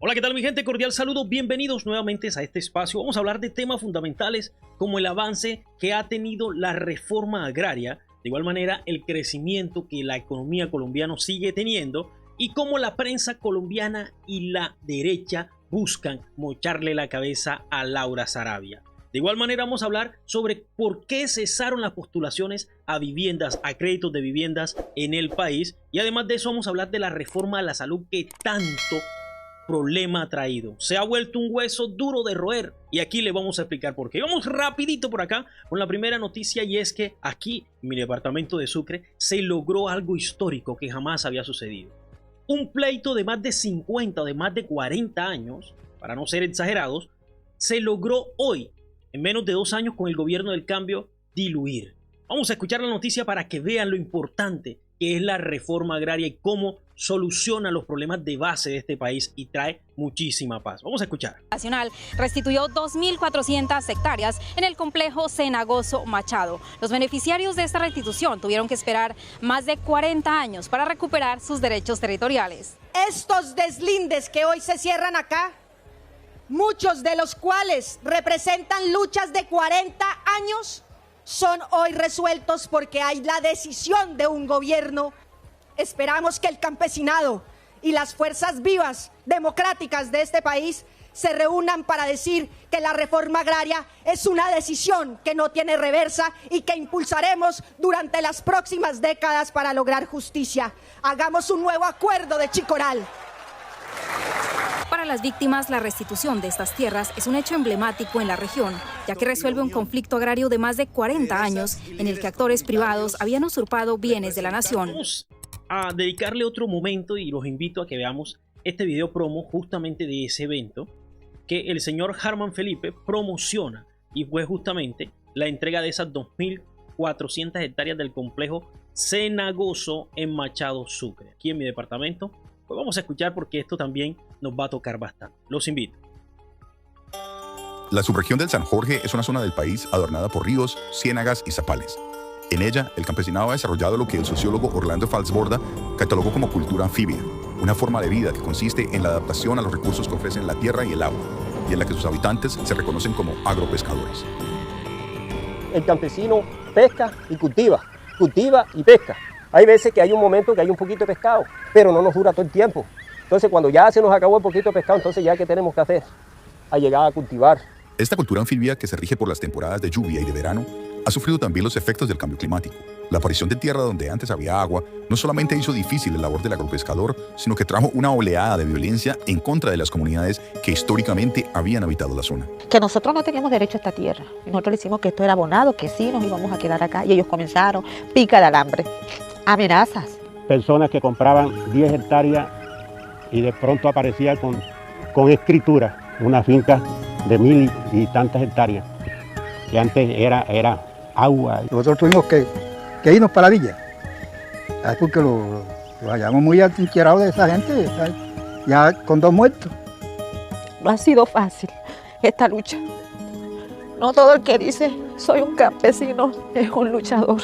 Hola, ¿qué tal mi gente? Cordial saludo, bienvenidos nuevamente a este espacio. Vamos a hablar de temas fundamentales como el avance que ha tenido la reforma agraria, de igual manera el crecimiento que la economía colombiana sigue teniendo y cómo la prensa colombiana y la derecha buscan mocharle la cabeza a Laura Sarabia. De igual manera vamos a hablar sobre por qué cesaron las postulaciones a viviendas, a créditos de viviendas en el país, y además de eso vamos a hablar de la reforma a la salud que tanto problema ha traído. Se ha vuelto un hueso duro de roer y aquí le vamos a explicar por qué. Vamos rapidito por acá con la primera noticia, y es que aquí en mi departamento de Sucre se logró algo histórico que jamás había sucedido. Un pleito de más de 50 o de más de 40 años, para no ser exagerados, se logró hoy, en menos de 2 años con el gobierno del cambio, diluir. Vamos a escuchar la noticia para que vean lo importante que es la reforma agraria y cómo soluciona los problemas de base de este país y trae muchísima paz. Vamos a escuchar. Nacional restituyó 2.400 hectáreas en el complejo Cenagoso Machado. Los beneficiarios de esta restitución tuvieron que esperar más de 40 años para recuperar sus derechos territoriales. Estos deslindes que hoy se cierran acá, muchos de los cuales representan luchas de 40 años, son hoy resueltos porque hay la decisión de un gobierno. Esperamos que el campesinado y las fuerzas vivas democráticas de este país se reúnan para decir que la reforma agraria es una decisión que no tiene reversa y que impulsaremos durante las próximas décadas para lograr justicia. Hagamos un nuevo acuerdo de Chicoral. Para las víctimas, la restitución de estas tierras es un hecho emblemático en la región, ya que resuelve un conflicto agrario de más de 40 años en el que actores privados habían usurpado bienes de la nación. Vamos a dedicarle otro momento y los invito a que veamos este video promo justamente de ese evento que el señor Harman Felipe promociona, y fue justamente la entrega de esas 2.400 hectáreas del complejo Cenagoso en Machado, Sucre, aquí en mi departamento. Pues vamos a escuchar porque esto también nos va a tocar bastante. Los invito. La subregión del San Jorge es una zona del país adornada por ríos, ciénagas y zapales. En ella, el campesinado ha desarrollado lo que el sociólogo Orlando Falsborda catalogó como cultura anfibia, una forma de vida que consiste en la adaptación a los recursos que ofrecen la tierra y el agua, y en la que sus habitantes se reconocen como agropescadores. El campesino pesca y cultiva y pesca. Hay veces que hay un momento que hay un poquito de pescado, pero no nos dura todo el tiempo. Entonces, cuando ya se nos acabó el poquito de pescado, entonces ya ¿qué tenemos que hacer? A llegar a cultivar. Esta cultura anfibia, que se rige por las temporadas de lluvia y de verano, ha sufrido también los efectos del cambio climático. La aparición de tierra donde antes había agua no solamente hizo difícil la labor del agropescador, sino que trajo una oleada de violencia en contra de las comunidades que históricamente habían habitado la zona. Que nosotros no teníamos derecho a esta tierra. Y nosotros le decimos que esto era abonado, que sí nos íbamos a quedar acá. Y ellos comenzaron, pica de alambre, amenazas. Personas que compraban 10 hectáreas y de pronto aparecía con escritura una finca de 1.000 y tantas hectáreas, que antes era agua. Nosotros tuvimos que irnos para la villa, porque lo hallamos muy atrincherado de esa gente, ya con 2 muertos. No ha sido fácil esta lucha. No todo el que dice soy un campesino es un luchador.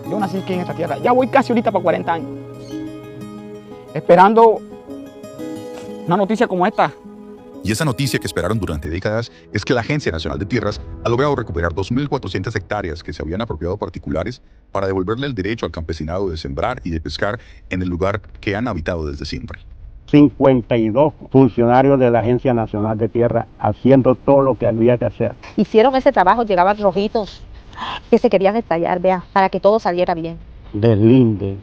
Yo nací aquí en esta tierra, ya voy casi ahorita para 40 años, esperando una noticia como esta. Y esa noticia que esperaron durante décadas es que la Agencia Nacional de Tierras ha logrado recuperar 2.400 hectáreas que se habían apropiado particulares para devolverle el derecho al campesinado de sembrar y de pescar en el lugar que han habitado desde siempre. 52 funcionarios de la Agencia Nacional de Tierras haciendo todo lo que había que hacer. Hicieron ese trabajo, llegaban rojitos que se querían estallar, vea, para que todo saliera bien. Deslinde,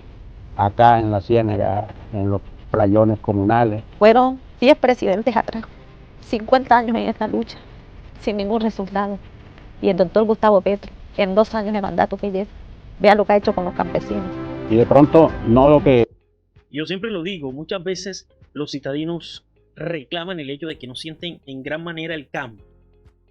acá en la ciénaga, en los playones comunales. Fueron 10 presidentes atrás. 50 años en esta lucha, sin ningún resultado. Y el doctor Gustavo Petro, en 2 años de mandato que lleva, vea lo que ha hecho con los campesinos. Y de pronto, no lo que... Yo siempre lo digo, muchas veces los citadinos reclaman el hecho de que no sienten en gran manera el cambio.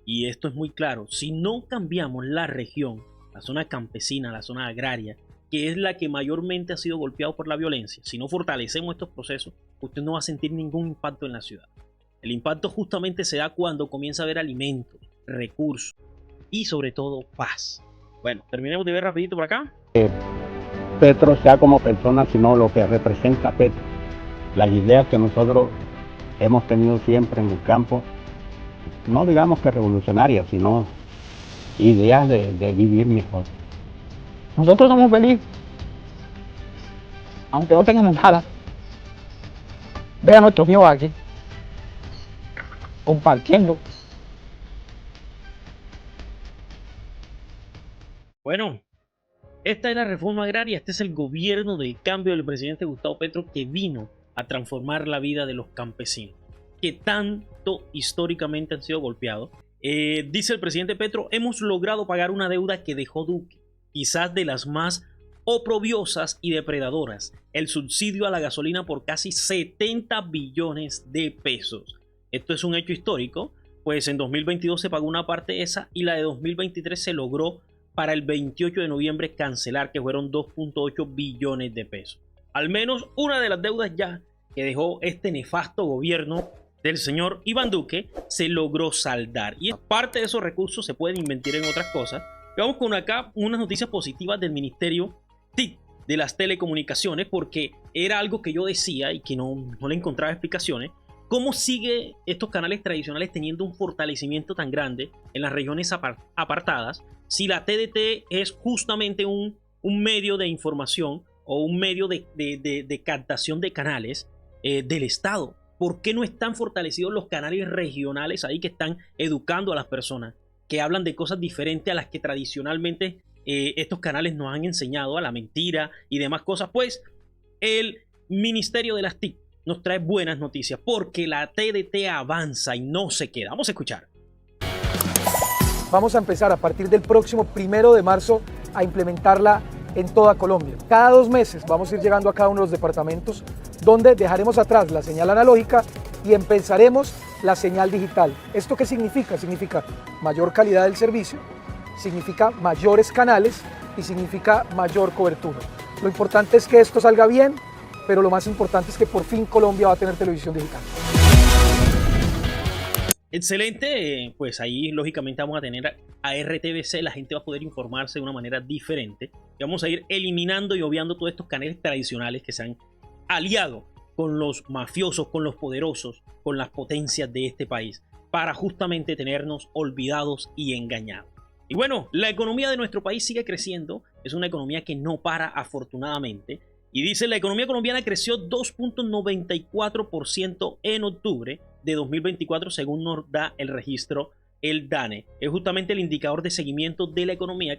Y esto es muy claro, si no cambiamos la región, la zona campesina, la zona agraria, que es la que mayormente ha sido golpeada por la violencia, si no fortalecemos estos procesos, usted no va a sentir ningún impacto en la ciudad. El impacto justamente se da cuando comienza a haber alimentos, recursos y sobre todo paz. Bueno, terminemos de ver rapidito por acá. Petro sea como persona, sino lo que representa Petro. Las ideas que nosotros hemos tenido siempre en el campo, no digamos que revolucionarias, sino ideas de vivir mejor. Nosotros somos felices, aunque no tengamos nada. Ve a nuestros hijos aquí, compartiendo. Bueno, esta es la reforma agraria, este es el gobierno de cambio del presidente Gustavo Petro que vino a transformar la vida de los campesinos, que tanto históricamente han sido golpeados. Dice el presidente Petro, hemos logrado pagar una deuda que dejó Duque, quizás de las más oprobiosas y depredadoras, el subsidio a la gasolina por casi 70 billones de pesos. Esto es un hecho histórico, pues en 2022 se pagó una parte esa y la de 2023 se logró para el 28 de noviembre cancelar, que fueron 2.8 billones de pesos. Al menos una de las deudas ya que dejó este nefasto gobierno del señor Iván Duque se logró saldar. Y parte de esos recursos se pueden invertir en otras cosas. Vamos con acá unas noticias positivas del Ministerio TIC de las Telecomunicaciones, porque era algo que yo decía y que no le encontraba explicaciones. ¿Cómo sigue estos canales tradicionales teniendo un fortalecimiento tan grande en las regiones apartadas si la TDT es justamente un medio de información o un medio de captación de canales del Estado? ¿Por qué no están fortalecidos los canales regionales ahí que están educando a las personas, que hablan de cosas diferentes a las que tradicionalmente estos canales nos han enseñado, a la mentira y demás cosas? Pues el Ministerio de las TIC nos trae buenas noticias porque la TDT avanza y no se queda. Vamos a escuchar. Vamos a empezar a partir del próximo 1 de marzo a implementarla en toda Colombia. Cada 2 meses vamos a ir llegando a cada uno de los departamentos donde dejaremos atrás la señal analógica y empezaremos la señal digital. ¿Esto qué significa? Significa mayor calidad del servicio, significa mayores canales y significa mayor cobertura. Lo importante es que esto salga bien, pero lo más importante es que por fin Colombia va a tener televisión digital. Excelente, pues ahí lógicamente vamos a tener a RTBC, la gente va a poder informarse de una manera diferente y vamos a ir eliminando y obviando todos estos canales tradicionales que se han aliado con los mafiosos, con los poderosos, con las potencias de este país para justamente tenernos olvidados y engañados. Y bueno, la economía de nuestro país sigue creciendo, es una economía que no para afortunadamente. Y dice, la economía colombiana creció 2.94% en octubre de 2024, según nos da el registro el DANE. Es justamente el indicador de seguimiento de la economía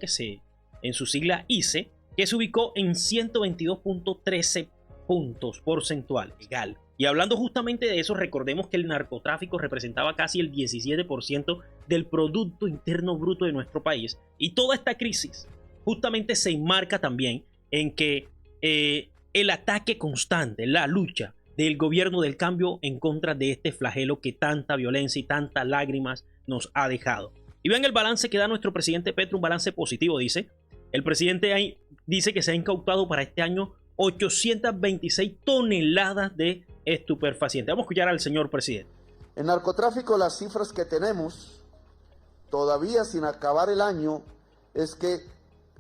en su sigla ICE, que se ubicó en 122.13 puntos porcentuales. Legal. Y hablando justamente de eso, recordemos que el narcotráfico representaba casi el 17% del Producto Interno Bruto de nuestro país. Y toda esta crisis justamente se enmarca también en que el ataque constante, la lucha del gobierno del cambio en contra de este flagelo que tanta violencia y tantas lágrimas nos ha dejado. Y vean el balance que da nuestro presidente Petro, un balance positivo, dice. El presidente ahí dice que se ha incautado para este año 826 toneladas de estupefacientes. Vamos a escuchar al señor presidente. En narcotráfico las cifras que tenemos, todavía sin acabar el año, es que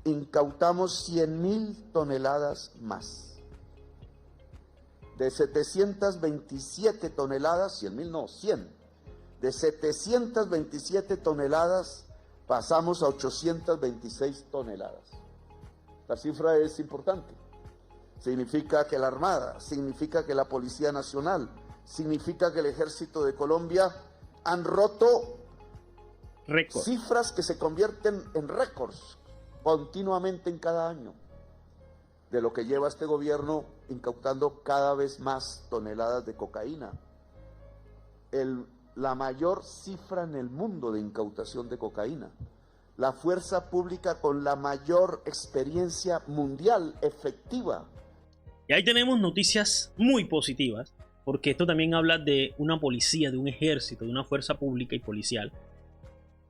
incautamos 100.000 toneladas más. De 727 toneladas, 100.000 no, 100. De 727 toneladas pasamos a 826 toneladas. La cifra es importante. Significa que la Armada, significa que la Policía Nacional, significa que el Ejército de Colombia han roto cifras que se convierten en récords continuamente en cada año, de lo que lleva este gobierno incautando cada vez más toneladas de cocaína. La mayor cifra en el mundo de incautación de cocaína. La fuerza pública con la mayor experiencia mundial efectiva. Y ahí tenemos noticias muy positivas, porque esto también habla de una policía, de un ejército, de una fuerza pública y policial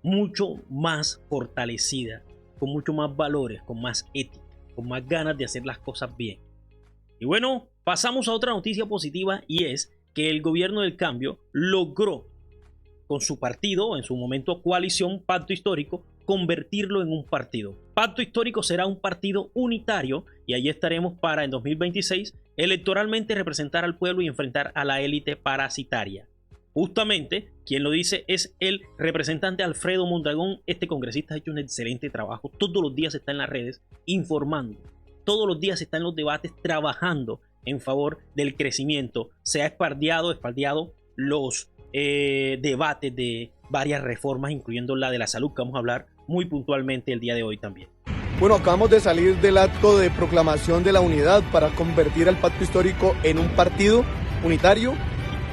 mucho más fortalecida, con mucho más valores, con más ética, con más ganas de hacer las cosas bien. Y bueno, pasamos a otra noticia positiva, y es que el gobierno del cambio logró con su partido, en su momento coalición, Pacto Histórico, convertirlo en un partido. Pacto Histórico será un partido unitario y ahí estaremos para en 2026 electoralmente representar al pueblo y enfrentar a la élite parasitaria. Justamente, quien lo dice es el representante Alfredo Mondragón. Este congresista ha hecho un excelente trabajo. Todos los días está en las redes informando. Todos los días está en los debates trabajando en favor del crecimiento. Se ha espaldeado los debates de varias reformas, incluyendo la de la salud, que vamos a hablar muy puntualmente el día de hoy también. Bueno, acabamos de salir del acto de proclamación de la unidad para convertir al pacto histórico en un partido unitario.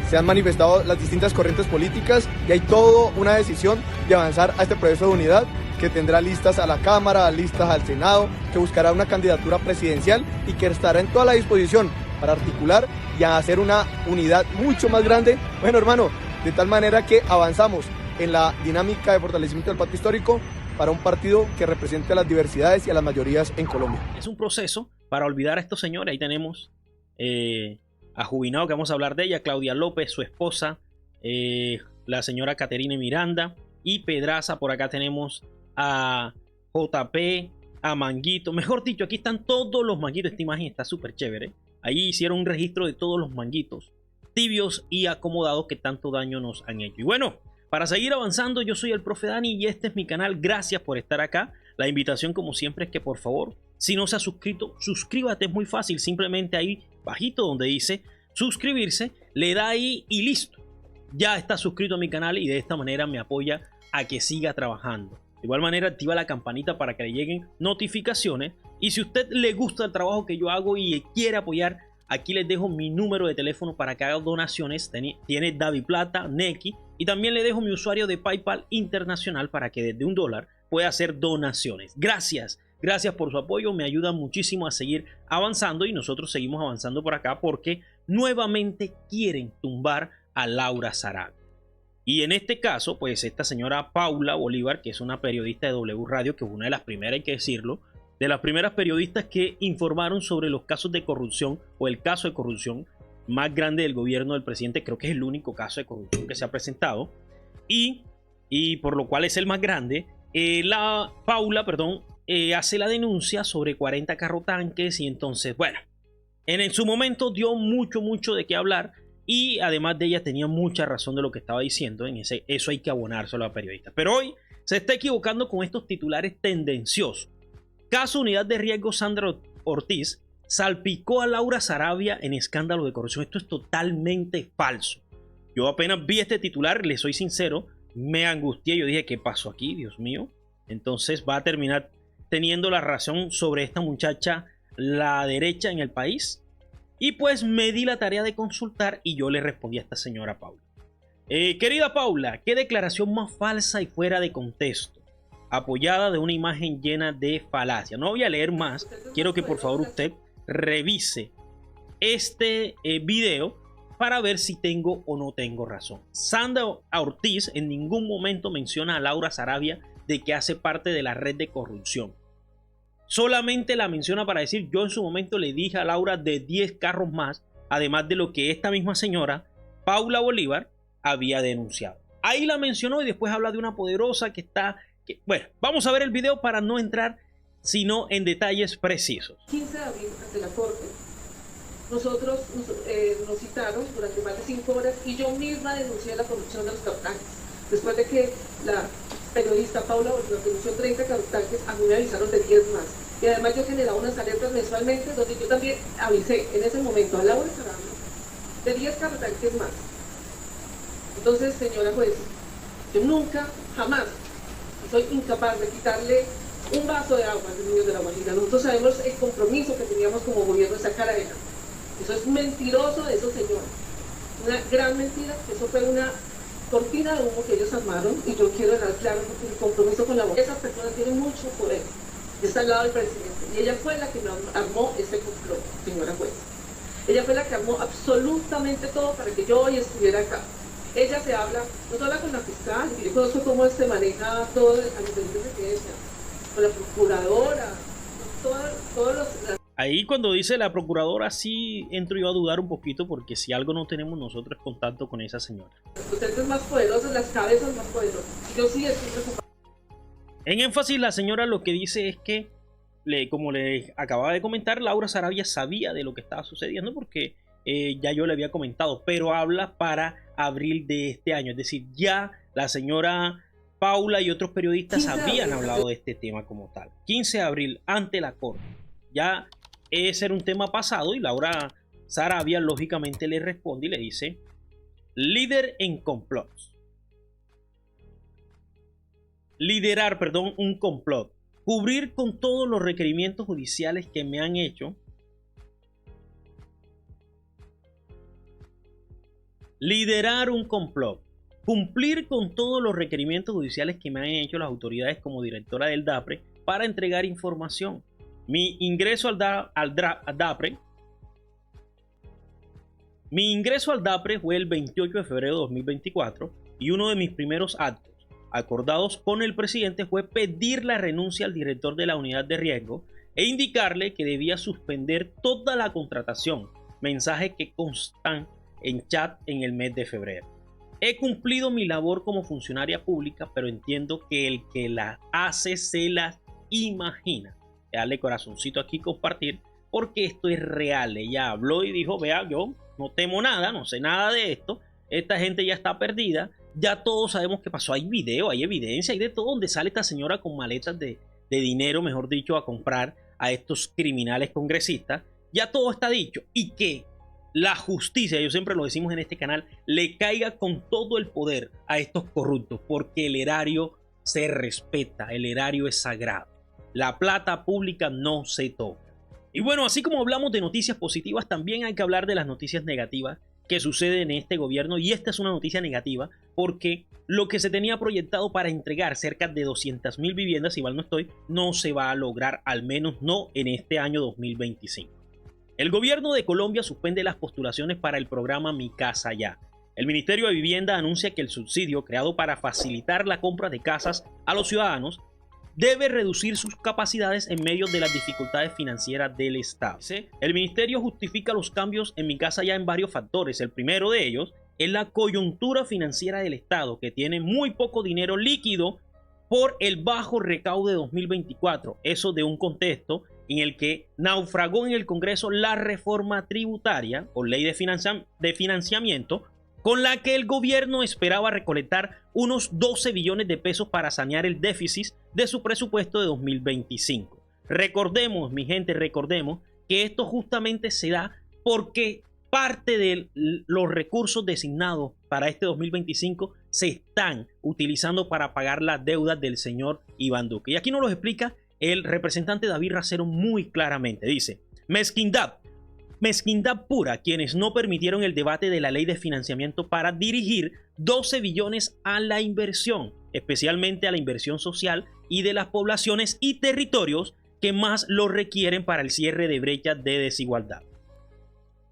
Se han manifestado las distintas corrientes políticas y hay toda una decisión de avanzar a este proceso de unidad que tendrá listas a la Cámara, listas al Senado, que buscará una candidatura presidencial y que estará en toda la disposición para articular y hacer una unidad mucho más grande. Bueno, hermano, de tal manera que avanzamos en la dinámica de fortalecimiento del pacto histórico para un partido que represente a las diversidades y a las mayorías en Colombia. Es un proceso para olvidar a estos señores. Ahí tenemos a Jubinado, que vamos a hablar de ella, Claudia López, su esposa, la señora Caterine Miranda y Pedraza. Por acá tenemos a JP, a Manguito. Mejor dicho, aquí están todos los manguitos. Esta imagen está súper chévere. Ahí hicieron un registro de todos los manguitos tibios y acomodados que tanto daño nos han hecho. Y bueno, para seguir avanzando, yo soy el profe Dani y este es mi canal. Gracias por estar acá. La invitación, como siempre, es que por favor, si no se ha suscrito, suscríbete. Es muy fácil. Simplemente ahí bajito donde dice suscribirse, le da ahí y listo. Ya está suscrito a mi canal y de esta manera me apoya a que siga trabajando. De igual manera, activa la campanita para que le lleguen notificaciones. Y si a usted le gusta el trabajo que yo hago y quiere apoyar, aquí les dejo mi número de teléfono para que haga donaciones. Tiene DaviPlata, Nequi, y también le dejo mi usuario de PayPal internacional para que desde $1 pueda hacer donaciones. Gracias por su apoyo, me ayuda muchísimo a seguir avanzando y nosotros seguimos avanzando por acá porque nuevamente quieren tumbar a Laura Sarabia. Y en este caso, pues esta señora Paula Bolívar, que es una periodista de W Radio, que es una de las primeras, hay que decirlo, de las primeras periodistas que informaron sobre los casos de corrupción o el caso de corrupción más grande del gobierno del presidente. Creo que es el único caso de corrupción que se ha presentado y por lo cual es el más grande. Paula hace la denuncia sobre 40 carrotanques y entonces, bueno, en su momento dio mucho de qué hablar y además de ella tenía mucha razón de lo que estaba diciendo. Eso hay que abonárselo a la periodista. Pero hoy se está equivocando con estos titulares tendenciosos. Caso Unidad de Riesgo Sandra Ortiz salpicó a Laura Sarabia en escándalo de corrupción. Esto es totalmente falso. Yo apenas vi este titular, le soy sincero, me angustié. Yo dije, ¿qué pasó aquí? Dios mío. Entonces va a terminar teniendo la razón sobre esta muchacha, la derecha en el país. Y pues me di la tarea de consultar y yo le respondí a esta señora Paula. Querida Paula, ¿qué declaración más falsa y fuera de contexto? Apoyada de una imagen llena de falacia. No voy a leer más. Quiero que por favor usted revise este video para ver si tengo o no tengo razón. Sandra Ortiz en ningún momento menciona a Laura Sarabia de que hace parte de la red de corrupción. Solamente la menciona para decir, yo en su momento le dije a Laura de 10 carros más, además de lo que esta misma señora, Paula Bolívar, había denunciado. Ahí la mencionó y después habla de una poderosa que está... Bueno, vamos a ver el video para no entrar sino en detalles precisos. 15 de abril ante la corte, nosotros nos citaron durante más de 5 horas y yo misma denuncié la corrupción de los carrotanques. Después de que la periodista Paula Bolívar denunció 30 carrotanques, a mí me avisaron de 10 más. Y además yo generaba unas alertas mensualmente donde yo también avisé en ese momento a Laura Sarabia de 10 carrotanques más. Entonces, señora juez, yo nunca, jamás, soy incapaz de quitarle un vaso de agua al niño de la Guajira. Nosotros sabemos el compromiso que teníamos como gobierno de sacar adelante. Eso es mentiroso de esos señores. Una gran mentira, eso fue una cortina de humo que ellos armaron y yo quiero dejar claro porque el compromiso con la Guajira. Esa persona tiene mucho poder. Está al lado del presidente. Y ella fue la que armó este complot, señora juez. Ella fue la que armó absolutamente todo para que yo hoy estuviera acá. Ella se habla, no solo con la fiscal, yo conozco cómo se maneja todo a nivel de presidencia, con la procuradora, todos los... Ahí cuando dice la procuradora sí entro yo a dudar un poquito porque si algo no tenemos nosotros es contacto con esa señora. Los entes más poderosos, las cabezas más poderosas. Yo sí estoy preocupada. En énfasis la señora lo que dice es que como les acababa de comentar, Laura Saravia sabía de lo que estaba sucediendo porque ya yo le había comentado, pero habla para abril de este año. Es decir, ya la señora Paula y otros periodistas habían hablado de este tema como tal. 15 de abril, ante la corte. Ya ese era un tema pasado y Laura Saravia lógicamente le responde y le dice: líder en complots. Liderar, perdón, un complot. Cubrir con todos los requerimientos judiciales que me han hecho. Liderar un complot. Cumplir con todos los requerimientos judiciales que me han hecho las autoridades como directora del DAPRE para entregar información. Mi ingreso al DAPRE fue el 28 de febrero de 2024 y uno de mis primeros actos acordados con el presidente fue pedir la renuncia al director de la unidad de riesgo e indicarle que debía suspender toda la contratación, mensajes que constan en chat en el mes de febrero. He cumplido mi labor como funcionaria pública, pero entiendo que el que la hace se las imagina. Darle corazoncito aquí, compartir, porque esto es real. Ella habló y dijo: vea, yo no temo nada, no sé nada de esto, esta gente ya está perdida, ya todos sabemos qué pasó, hay video, hay evidencia, hay de todo, donde sale esta señora con maletas de dinero, mejor dicho, a comprar a estos criminales congresistas. Ya todo está dicho, y que la justicia, yo siempre lo decimos en este canal, le caiga con todo el poder a estos corruptos, porque el erario se respeta, el erario es sagrado, la plata pública no se toca. Y bueno, así como hablamos de noticias positivas, también hay que hablar de las noticias negativas que suceden en este gobierno, y esta es una noticia negativa porque lo que se tenía proyectado para entregar cerca de 200.000 viviendas, si mal no estoy, no se va a lograr, al menos no en este año 2025. El gobierno de Colombia suspende las postulaciones para el programa Mi Casa Ya. El Ministerio de Vivienda anuncia que el subsidio creado para facilitar la compra de casas a los ciudadanos debe reducir sus capacidades en medio de las dificultades financieras del Estado. El ministerio justifica los cambios en Mi Casa Ya en varios factores. El primero de ellos es la coyuntura financiera del Estado, que tiene muy poco dinero líquido por el bajo recaudo de 2024. Eso de un contexto en el que naufragó en el Congreso la reforma tributaria o ley de financiamiento, con la que el gobierno esperaba recolectar unos 12 billones de pesos para sanear el déficit de su presupuesto de 2025. Recordemos, mi gente, recordemos que esto justamente se da porque parte de los recursos designados para este 2025 se están utilizando para pagar las deudas del señor Iván Duque. Y aquí nos lo explica el representante David Racero muy claramente. Dice: mezquindad pura quienes no permitieron el debate de la ley de financiamiento para dirigir 12 billones a la inversión, especialmente a la inversión social y de las poblaciones y territorios que más lo requieren para el cierre de brechas de desigualdad.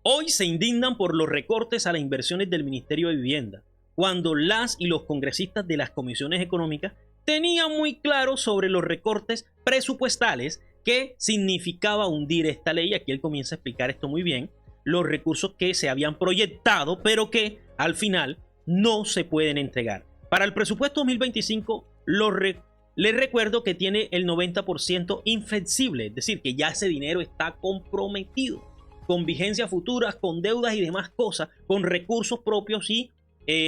Hoy se indignan por los recortes a las inversiones del Ministerio de Vivienda, cuando las y los congresistas de las comisiones económicas tenían muy claro sobre los recortes presupuestales que significaba hundir esta ley. Aquí él comienza a explicar esto muy bien, los recursos que se habían proyectado pero que al final no se pueden entregar. Para el presupuesto 2025 les recuerdo que tiene el 90% inflexible, es decir, que ya ese dinero está comprometido con vigencias futuras, con deudas y demás cosas, con recursos propios y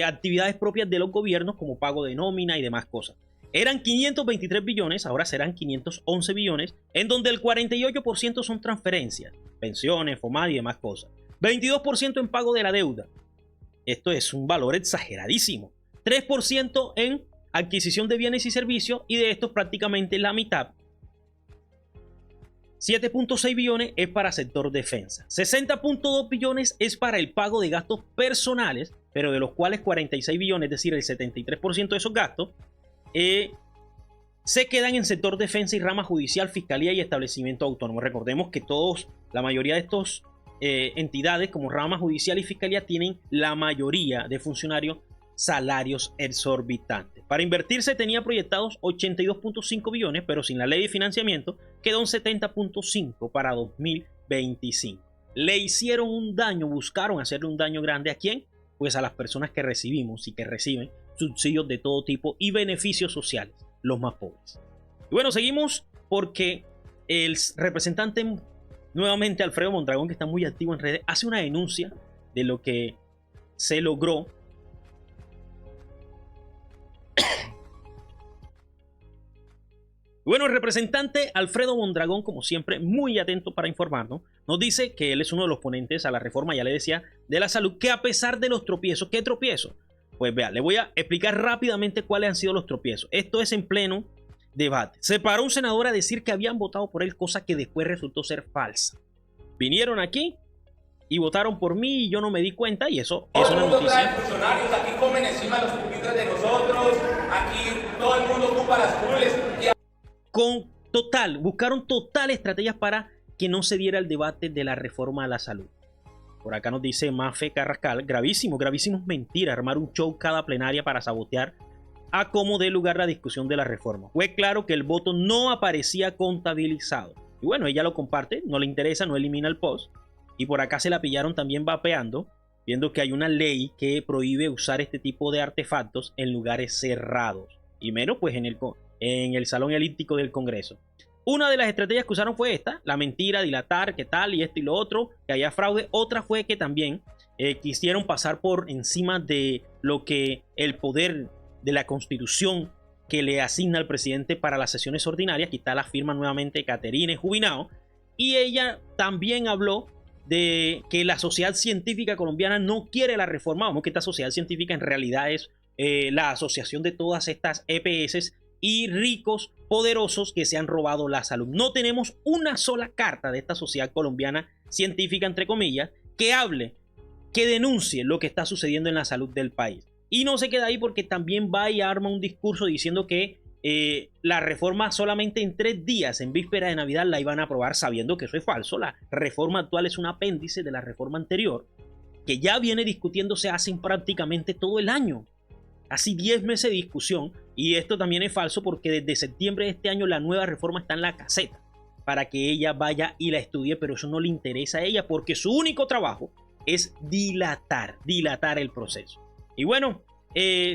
actividades propias de los gobiernos como pago de nómina y demás cosas. Eran 523 billones, ahora serán 511 billones, en donde el 48% son transferencias, pensiones, FOMAD y demás cosas. 22% en pago de la deuda. Esto es un valor exageradísimo. 3% en adquisición de bienes y servicios, y de estos prácticamente la mitad, 7.6 billones, es para sector defensa. 60.2 billones es para el pago de gastos personales, pero de los cuales 46 billones, es decir, el 73% de esos gastos, se quedan en sector defensa y rama judicial, fiscalía y establecimiento autónomo. Recordemos que la mayoría de estos entidades como rama judicial y fiscalía tienen la mayoría de funcionarios salarios exorbitantes. Para invertirse tenía proyectados 82.5 billones, pero sin la ley de financiamiento quedó un 70.5 para 2025. Le hicieron un daño, buscaron hacerle un daño grande. ¿A quién? Pues a las personas que recibimos y que reciben subsidios de todo tipo y beneficios sociales, los más pobres. Y bueno, seguimos porque el representante, nuevamente Alfredo Mondragón, que está muy activo en redes, hace una denuncia de lo que se logró. Bueno, el representante Alfredo Mondragón, como siempre, muy atento para informarnos, nos dice que él es uno de los ponentes a la reforma, ya le decía, de la salud, que a pesar de los tropiezos, ¿qué tropiezos? Pues vea, le voy a explicar rápidamente cuáles han sido los tropiezos. Esto es en pleno debate. Se paró un senador a decir que habían votado por él, cosa que después resultó ser falsa. Vinieron aquí y votaron por mí y yo no me di cuenta, y eso es una noticia. Funcionarios aquí comen encima de los pupitres de nosotros, aquí todo el mundo ocupa las curules. Buscaron total estrategias para que no se diera el debate de la reforma a la salud. Por acá nos dice Mafe Carrascal, gravísimo es mentira, armar un show cada plenaria para sabotear a cómo dé lugar la discusión de la reforma. Fue claro que el voto no aparecía contabilizado. Y bueno, ella lo comparte, no le interesa, no elimina el post. Y por acá se la pillaron también vapeando, viendo que hay una ley que prohíbe usar este tipo de artefactos en lugares cerrados. Y menos pues en el salón elíptico del Congreso. Una de las estrategias que usaron fue esta, la mentira, dilatar, qué tal, y esto y lo otro, que haya fraude. Otra fue que también quisieron pasar por encima de lo que el poder de la Constitución que le asigna al presidente para las sesiones ordinarias. Aquí está la firma nuevamente Caterine Jubinao, y ella también habló de que la sociedad científica colombiana no quiere la reforma. Vamos, que esta sociedad científica en realidad es la asociación de todas estas EPS y ricos poderosos que se han robado la salud. No tenemos una sola carta de esta sociedad colombiana científica, entre comillas, que hable, que denuncie lo que está sucediendo en la salud del país. Y no se queda ahí, porque también va y arma un discurso diciendo que la reforma solamente en 3 días, en víspera de Navidad, la iban a aprobar, sabiendo que eso es falso. La reforma actual es un apéndice de la reforma anterior, que ya viene discutiéndose hace prácticamente todo el año. Así 10 meses de discusión, y esto también es falso, porque desde septiembre de este año la nueva reforma está en la caseta para que ella vaya y la estudie, pero eso no le interesa a ella, porque su único trabajo es dilatar el proceso. Y bueno,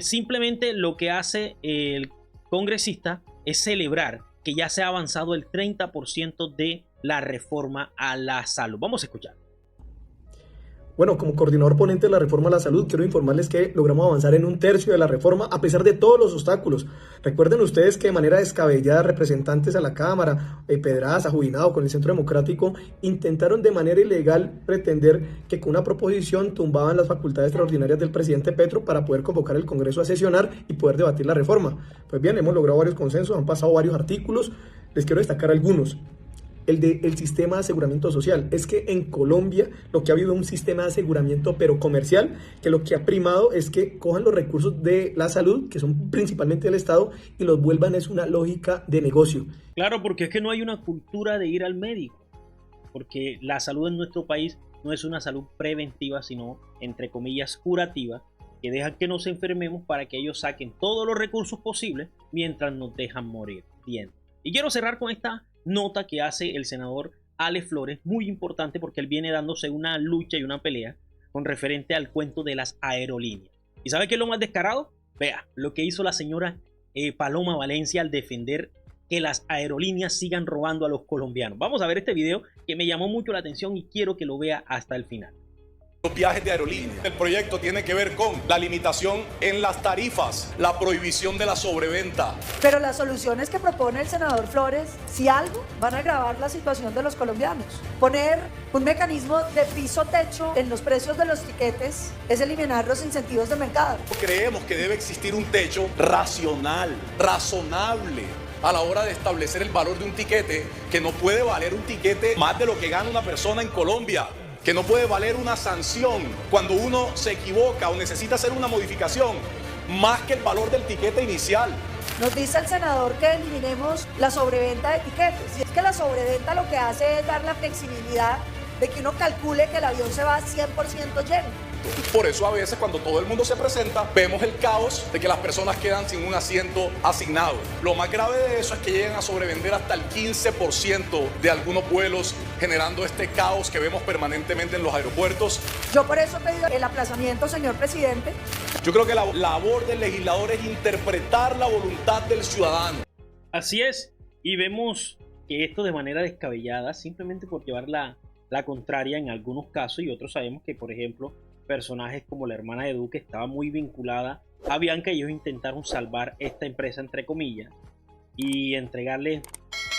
simplemente lo que hace el congresista es celebrar que ya se ha avanzado el 30% de la reforma a la salud. Vamos a escuchar. Bueno, como coordinador ponente de la reforma a la salud, quiero informarles que logramos avanzar en 1/3 de la reforma a pesar de todos los obstáculos. Recuerden ustedes que de manera descabellada representantes a la Cámara, Pedraza, Jubinao, con el Centro Democrático, intentaron de manera ilegal pretender que con una proposición tumbaban las facultades extraordinarias del presidente Petro para poder convocar el Congreso a sesionar y poder debatir la reforma. Pues bien, hemos logrado varios consensos, han pasado varios artículos, les quiero destacar algunos. El del sistema de aseguramiento social. Es que en Colombia lo que ha habido es un sistema de aseguramiento pero comercial, que lo que ha primado es que cojan los recursos de la salud, que son principalmente del Estado, y los vuelvan es una lógica de negocio. Claro, porque es que no hay una cultura de ir al médico, porque la salud en nuestro país no es una salud preventiva, sino entre comillas curativa, que dejan que nos enfermemos para que ellos saquen todos los recursos posibles mientras nos dejan morir. Bien. Y quiero cerrar con esta nota que hace el senador Ale Flores, muy importante, porque él viene dándose una lucha y una pelea con referente al cuento de las aerolíneas. ¿Y sabe qué es lo más descarado? Vea, lo que hizo la señora Paloma Valencia al defender que las aerolíneas sigan robando a los colombianos. Vamos a ver este video que me llamó mucho la atención y quiero que lo vea hasta el final. Los viajes de aerolíneas. El proyecto tiene que ver con la limitación en las tarifas, la prohibición de la sobreventa. Pero las soluciones que propone el senador Flores, si algo, van a agravar la situación de los colombianos. Poner un mecanismo de piso-techo en los precios de los tiquetes es eliminar los incentivos de mercado. Creemos que debe existir un techo racional, razonable, a la hora de establecer el valor de un tiquete, que no puede valer un tiquete más de lo que gana una persona en Colombia, que no puede valer una sanción cuando uno se equivoca o necesita hacer una modificación, más que el valor del tiquete inicial. Nos dice el senador que eliminemos la sobreventa de tiquetes. Y es que la sobreventa lo que hace es dar la flexibilidad de que uno calcule que el avión se va 100% lleno. Por eso a veces cuando todo el mundo se presenta, vemos el caos de que las personas quedan sin un asiento asignado. Lo más grave de eso es que llegan a sobrevender hasta el 15% de algunos vuelos, generando este caos que vemos permanentemente en los aeropuertos. Yo por eso he pedido el aplazamiento, señor presidente. Yo creo que la labor del legislador es interpretar la voluntad del ciudadano. Así es, y vemos que esto de manera descabellada, simplemente por llevar la contraria en algunos casos, y otros sabemos que, por ejemplo, personajes como la hermana de Duque estaba muy vinculada a Bianca, y ellos intentaron salvar esta empresa, entre comillas, y entregarle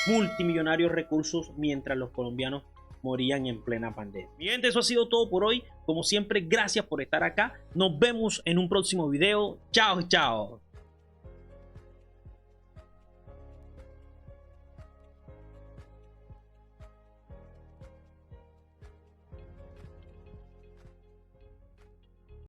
multimillonarios recursos mientras los colombianos morían en plena pandemia. Mi gente, eso ha sido todo por hoy. Como siempre, gracias por estar acá. Nos vemos en un próximo video. Chao, chao.